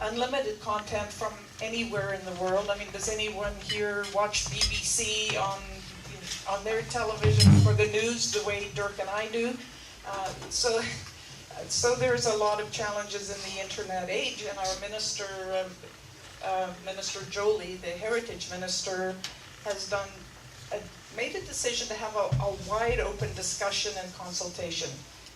unlimited content from anywhere in the world. I mean, does anyone here watch BBC on their television for the news the way Dirk and I do? So there's a lot of challenges in the internet age, and our minister, Minister Jolie, the Heritage Minister, has made a decision to have a wide open discussion and consultation,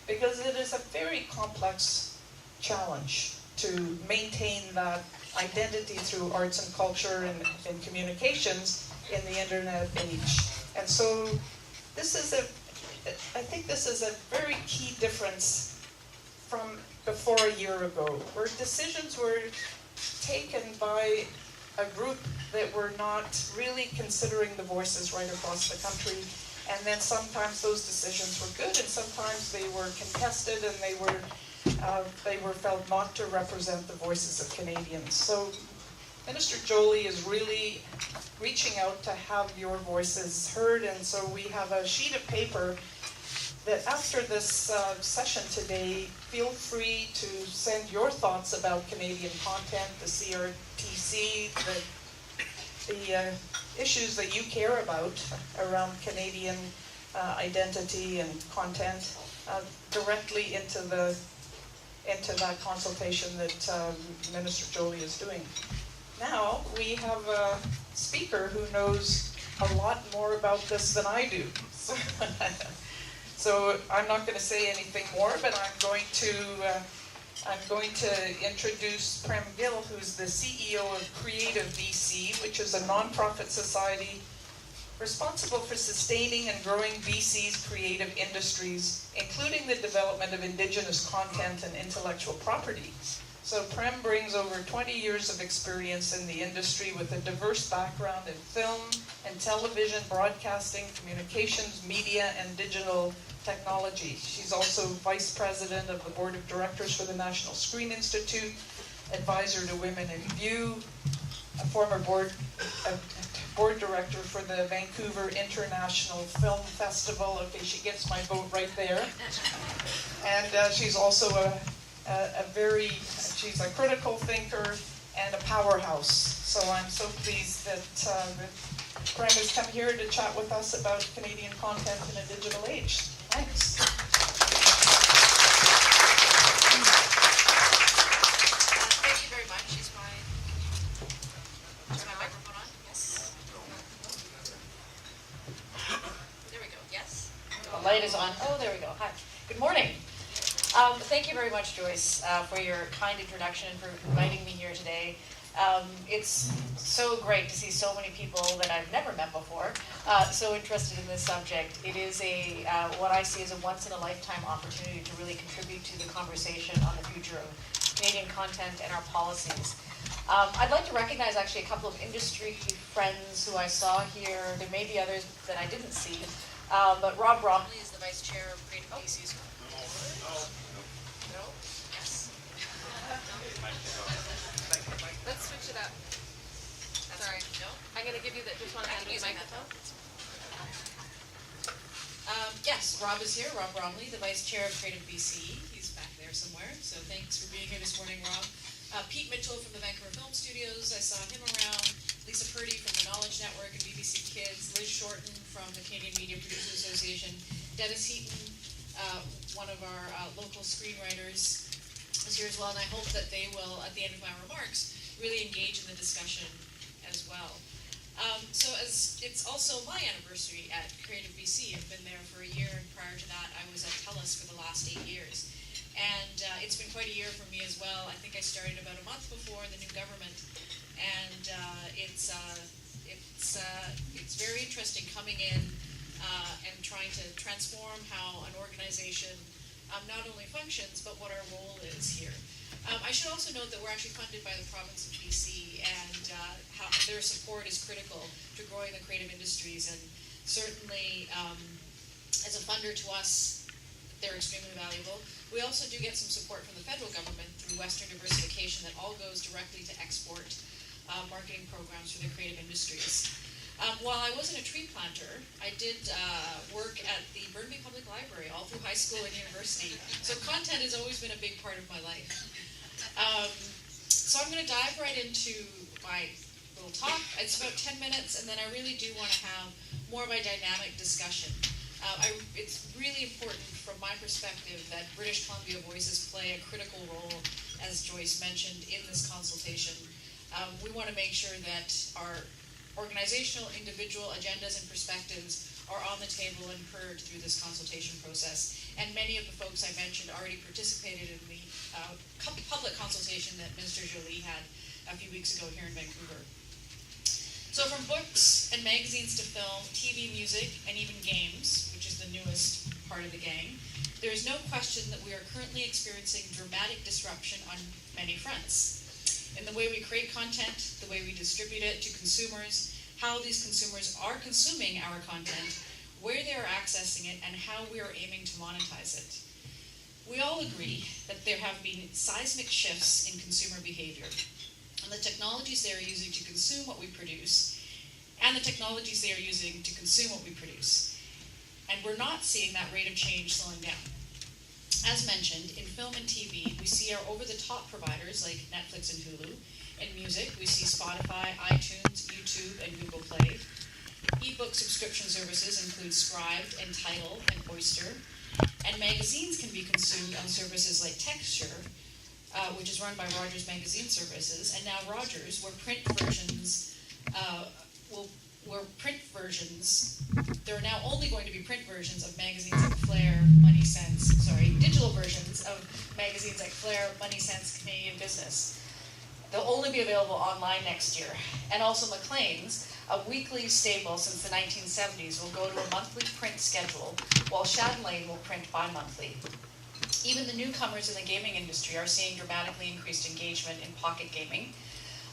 because it is a very complex challenge to maintain that identity through arts and culture and communications in the internet age. And so I think this is a very key difference from before a year ago, where decisions were taken by a group that were not really considering the voices right across the country. And then sometimes those decisions were good, and sometimes they were contested, and they were felt not to represent the voices of Canadians. So Minister Jolie is really reaching out to have your voices heard, and so we have a sheet of paper that after this session today, feel free to send your thoughts about Canadian content, the CRTC, the issues that you care about around Canadian identity and content directly into that consultation that Minister Jolie is doing. Now we have a speaker who knows a lot more about this than I do. So I'm not going to say anything more, but I'm going to introduce Prem Gill, who's the CEO of Creative BC, which is a non-profit society responsible for sustaining and growing BC's creative industries, including the development of Indigenous content and intellectual property. So Prem brings over 20 years of experience in the industry with a diverse background in film and television, broadcasting, communications, media, and digital technology. She's also Vice President of the Board of Directors for the National Screen Institute, advisor to Women in View, a former board director for the Vancouver International Film Festival. Okay, she gets my vote right there. And she's also she's a critical thinker and a powerhouse. So I'm so pleased that Prem has come here to chat with us about Canadian content in a digital age. Thanks. Thank you very much. Is my microphone on? Yes. There we go. Yes. The light is on. Oh, there we go. Hi. Good morning. Thank you very much, Joyce, for your kind introduction and for inviting me here today. It's so great to see so many people that I've never met before so interested in this subject. It is what I see as a once-in-a-lifetime opportunity to really contribute to the conversation on the future of Canadian content and our policies. I'd like to recognize actually a couple of industry friends who I saw here. There may be others that I didn't see, but Rob Bromley is the Vice Chair of Creative BC's. No? Yes. Let's switch it up. Sorry. No? I'm going to give you that. Just want to hand me a microphone. Yes, Rob is here. Rob Bromley, the Vice Chair of Creative BC. He's back there somewhere. So thanks for being here this morning, Rob. Pete Mitchell from the Vancouver Film Studios. I saw him around. Lisa Purdy from the Knowledge Network and BBC Kids. Liz Shorten from the Canadian Media Producers Association. Dennis Heaton, one of our local screenwriters, is here as well. And I hope that they will, at the end of my remarks, really engage in the discussion as well. So as it's also my anniversary at Creative BC. I've been there for a year, and prior to that I was at TELUS for the last 8 years. And it's been quite a year for me as well. I think I started about a month before the new government, and it's very interesting coming in and trying to transform how an organization not only functions, but what our role is here. I should also note that we're actually funded by the province of BC, and how their support is critical to growing the creative industries. And certainly, as a funder to us, they're extremely valuable. We also do get some support from the federal government through Western Diversification that all goes directly to export marketing programs for the creative industries. While I wasn't a tree planter, I did work at the Burnaby Public Library all through high school and university. So content has always been a big part of my life. So I'm going to dive right into my little talk. It's about 10 minutes, and then I really do want to have more of a dynamic discussion. It's really important from my perspective that British Columbia voices play a critical role, as Joyce mentioned, in this consultation. We want to make sure that our organizational, individual agendas and perspectives are on the table and heard through this consultation process. And many of the folks I mentioned already participated in the public consultation that Minister Jolie had a few weeks ago here in Vancouver. So from books and magazines to film, TV, music, and even games, which is the newest part of the gang, there is no question that we are currently experiencing dramatic disruption on many fronts. In the way we create content, the way we distribute it to consumers, how these consumers are consuming our content, where they are accessing it, and how we are aiming to monetize it. We all agree that there have been seismic shifts in consumer behavior, and the technologies they are using to consume what we produce, and the technologies they are using to consume what we produce. And we're not seeing that rate of change slowing down. As mentioned, in film and TV, we see our over-the-top providers like Netflix and Hulu. In music, we see Spotify, iTunes, YouTube, and Google Play. E-book subscription services include Scribd and Tidal and Oyster. And magazines can be consumed on services like Texture, which is run by Rogers Magazine Services, and now Rogers, where there are now only going to be print versions of magazines like digital versions of magazines like Flair, Money Sense, Canadian Business. They'll only be available online next year. And also Maclean's, a weekly staple since the 1970s, will go to a monthly print schedule, while Chatelaine will print bi-monthly. Even the newcomers in the gaming industry are seeing dramatically increased engagement in pocket gaming,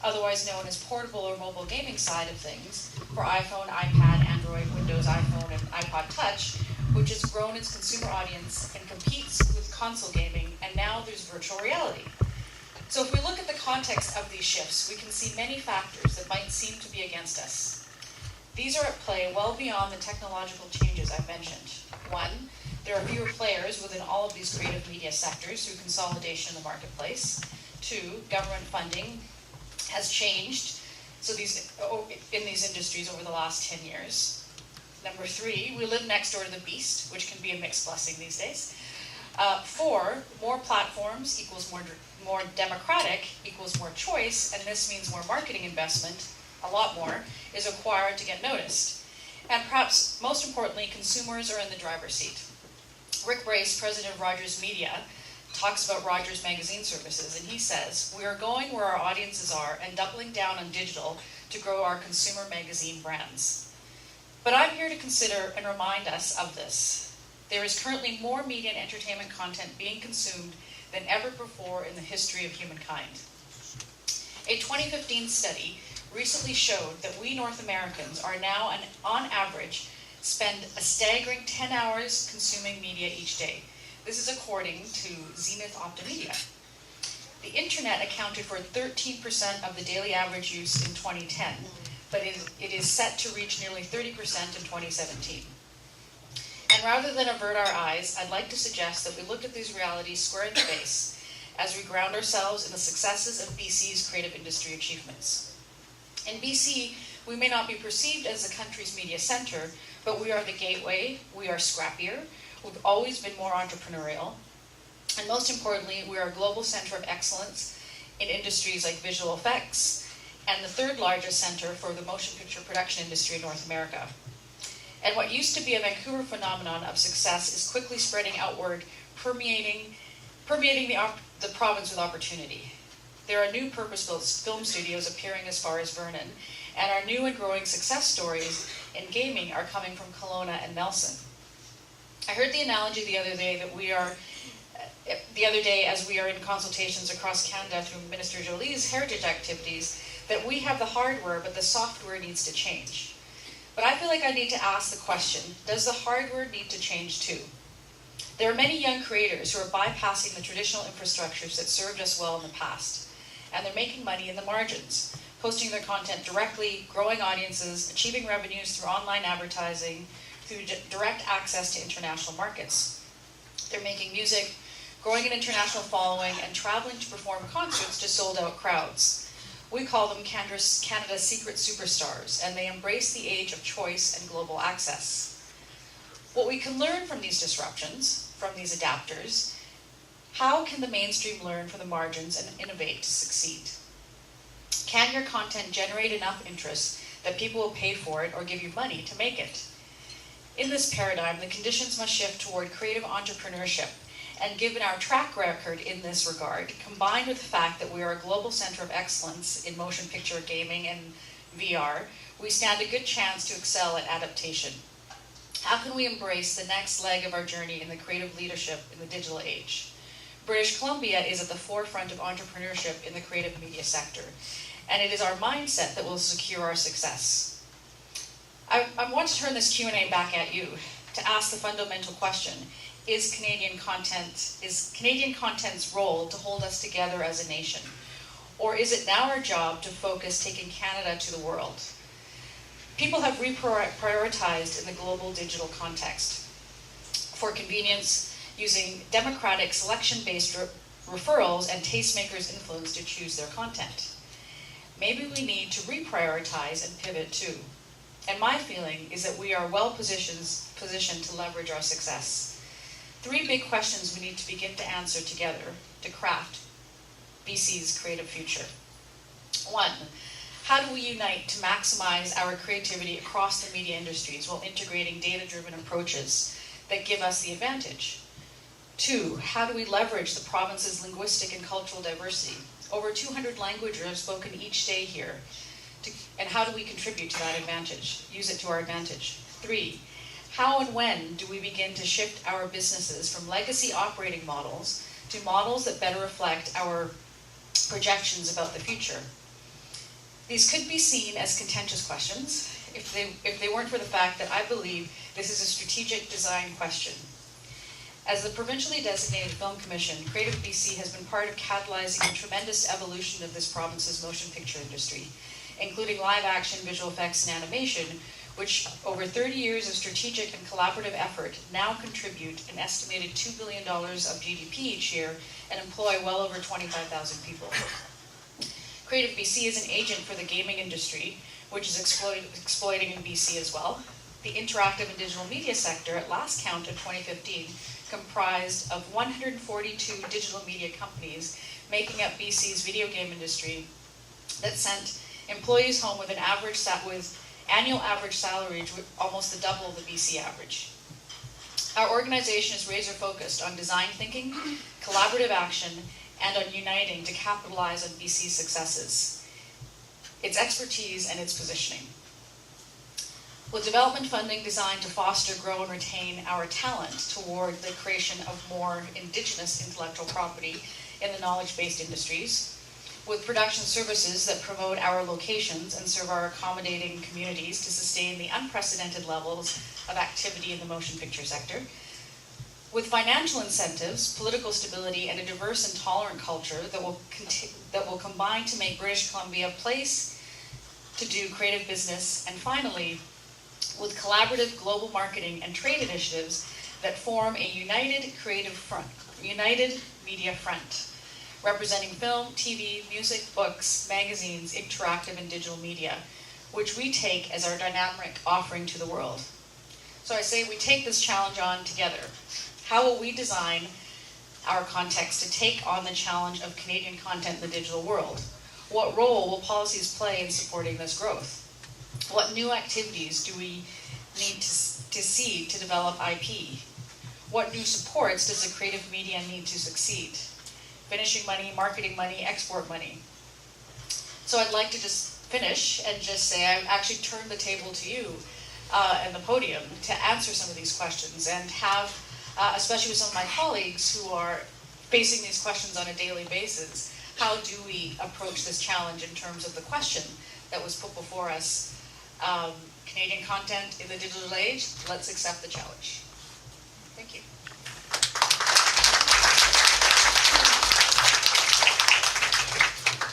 otherwise known as portable or mobile gaming side of things, for iPhone, iPad, Android, Windows, iPhone, and iPod Touch, which has grown its consumer audience and competes with console gaming, and now there's virtual reality. So if we look at the context of these shifts, we can see many factors that might seem to be against us. These are at play well beyond the technological changes I've mentioned. One, there are fewer players within all of these creative media sectors through consolidation in the marketplace. Two, government funding has changed in these industries over the last 10 years. Number three, we live next door to the beast, which can be a mixed blessing these days. Four, more platforms equals more democratic equals more choice, and this means more marketing investment, a lot more, is required to get noticed. And perhaps most importantly, consumers are in the driver's seat. Rick Brace, president of Rogers Media, talks about Rogers Magazine Services, and he says, "We are going where our audiences are and doubling down on digital to grow our consumer magazine brands." But I'm here to consider and remind us of this. There is currently more media and entertainment content being consumed than ever before in the history of humankind. A 2015 study recently showed that we North Americans are now, on average, spend a staggering 10 hours consuming media each day. This is according to Zenith Optimedia. The internet accounted for 13% of the daily average use in 2010, but it is set to reach nearly 30% in 2017. And rather than avert our eyes, I'd like to suggest that we look at these realities square in the face as we ground ourselves in the successes of BC's creative industry achievements. In BC, we may not be perceived as the country's media center, but we are the gateway, we are scrappier, we've always been more entrepreneurial, and most importantly, we are a global center of excellence in industries like visual effects, and the third largest center for the motion picture production industry in North America. And what used to be a Vancouver phenomenon of success is quickly spreading outward, permeating the province with opportunity. There are new purpose-built film studios appearing as far as Vernon, and our new and growing success stories in gaming are coming from Kelowna and Nelson. I heard the analogy the other day as we are in consultations across Canada through Minister Jolie's heritage activities, that we have the hardware, but the software needs to change. But I feel like I need to ask the question, does the hardware need to change too? There are many young creators who are bypassing the traditional infrastructures that served us well in the past, and they're making money in the margins, posting their content directly, growing audiences, achieving revenues through online advertising, through direct access to international markets. They're making music, growing an international following, and traveling to perform concerts to sold-out crowds. We call them Canada's secret superstars, and they embrace the age of choice and global access. What we can learn from these disruptions, from these adapters, how can the mainstream learn from the margins and innovate to succeed? Can your content generate enough interest that people will pay for it or give you money to make it? In this paradigm, the conditions must shift toward creative entrepreneurship, and given our track record in this regard, combined with the fact that we are a global center of excellence in motion picture, gaming, and VR, we stand a good chance to excel at adaptation. How can we embrace the next leg of our journey in the creative leadership in the digital age? British Columbia is at the forefront of entrepreneurship in the creative media sector, and it is our mindset that will secure our success. I want to turn this Q&A back at you to ask the fundamental question: Is Canadian content's role to hold us together as a nation? Or is it now our job to focus taking Canada to the world? People have reprioritized in the global digital context for convenience, using democratic selection-based referrals and tastemakers' influence to choose their content. Maybe we need to reprioritize and pivot too. And my feeling is that we are well positioned to leverage our success. 3 big questions we need to begin to answer together to craft BC's creative future. 1, how do we unite to maximize our creativity across the media industries while integrating data-driven approaches that give us the advantage? 2, how do we leverage the province's linguistic and cultural diversity? Over 200 languages are spoken each day here. And how do we contribute to that advantage? Use it to our advantage. 3, how and when do we begin to shift our businesses from legacy operating models to models that better reflect our projections about the future? These could be seen as contentious questions if they weren't for the fact that I believe this is a strategic design question. As the provincially designated film commission, Creative BC has been part of catalyzing a tremendous evolution of this province's motion picture industry, including live action, visual effects, and animation, which over 30 years of strategic and collaborative effort now contribute an estimated $2 billion of GDP each year and employ well over 25,000 people. Creative BC is an agent for the gaming industry, which is exploiting in BC as well. The interactive and digital media sector, at last count in 2015, comprised of 142 digital media companies, making up BC's video game industry that sent employees home with annual average salary almost the double of the BC average. Our organization is razor focused on design thinking, collaborative action, and on uniting to capitalize on BC's successes, its expertise, and its positioning. With development funding designed to foster, grow, and retain our talent toward the creation of more Indigenous intellectual property in the knowledge-based industries, with production services that promote our locations and serve our accommodating communities to sustain the unprecedented levels of activity in the motion picture sector, with financial incentives, political stability, and a diverse and tolerant culture that will combine to make British Columbia a place to do creative business, and finally, with collaborative global marketing and trade initiatives that form a united media front, representing film, TV, music, books, magazines, interactive and digital media, which we take as our dynamic offering to the world. So I say we take this challenge on together. How will we design our context to take on the challenge of Canadian content in the digital world? What role will policies play in supporting this growth? What new activities do we need to see to develop IP? What new supports does the creative media need to succeed? Finishing money, marketing money, export money. So I'd like to just finish and just say I actually turned the table to you and the podium to answer some of these questions and have, especially with some of my colleagues who are facing these questions on a daily basis, how do we approach this challenge in terms of the question that was put before us? Canadian content in the digital age, let's accept the challenge. Thank you.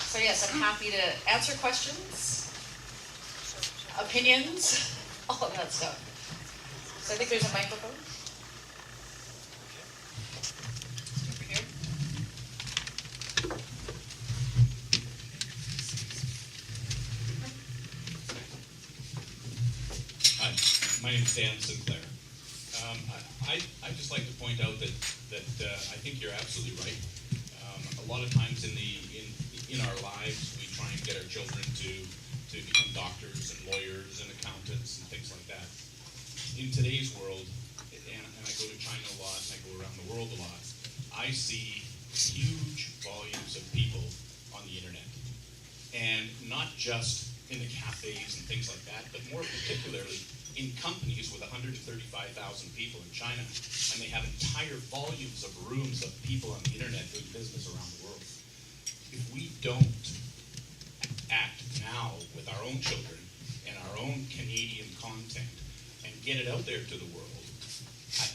So yes, I'm happy to answer questions, opinions, all of that stuff. So I think there's a microphone. Over here. My name is Dan Sinclair. I'd just like to point out that I think you're absolutely right. A lot of times in our lives, we try and get our children to become doctors and lawyers and accountants and things like that. In today's world, and I go to China a lot and I go around the world a lot, I see huge volumes of people on the internet. And not just in the cafes and things like that, but more particularly in companies with 135,000 people in China, and they have entire volumes of rooms of people on the internet doing business around the world. If we don't act now with our own children and our own Canadian content and get it out there to the world,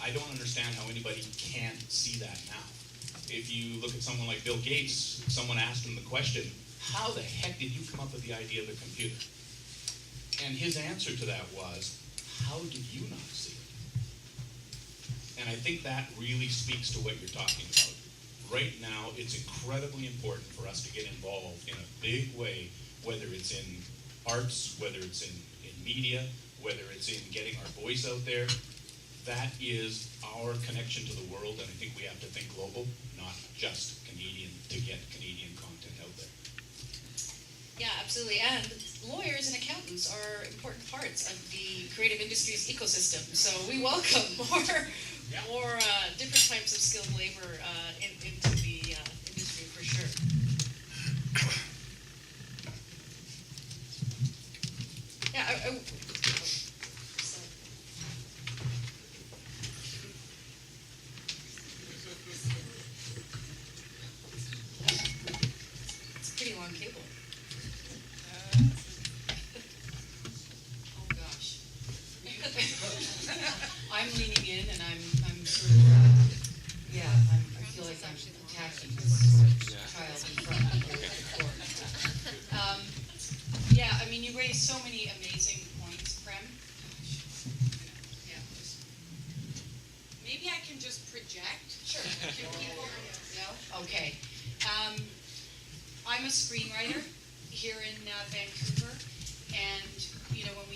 I don't understand how anybody can't see that now. If you look at someone like Bill Gates, someone asked him the question, how the heck did you come up with the idea of the computer? And his answer to that was, how did you not see it? And I think that really speaks to what you're talking about. Right now, it's incredibly important for us to get involved in a big way, whether it's in arts, whether it's in media, whether it's in getting our voice out there. That is our connection to the world, and I think we have to think global, not just Canadian, to get Canadian content out there. Yeah, absolutely. And lawyers and accountants are important parts of the creative industries ecosystem. So we welcome more different types of skilled labor into the industry for sure. Yeah, it's a pretty long cable. Oh gosh. I'm leaning in and I'm sort of, I feel like I'm attacking this child in front of the yeah, I mean, you raised so many amazing points, Prem. Yeah. Maybe I can just project. Sure. No? Okay. I'm a screenwriter here in Vancouver, and when we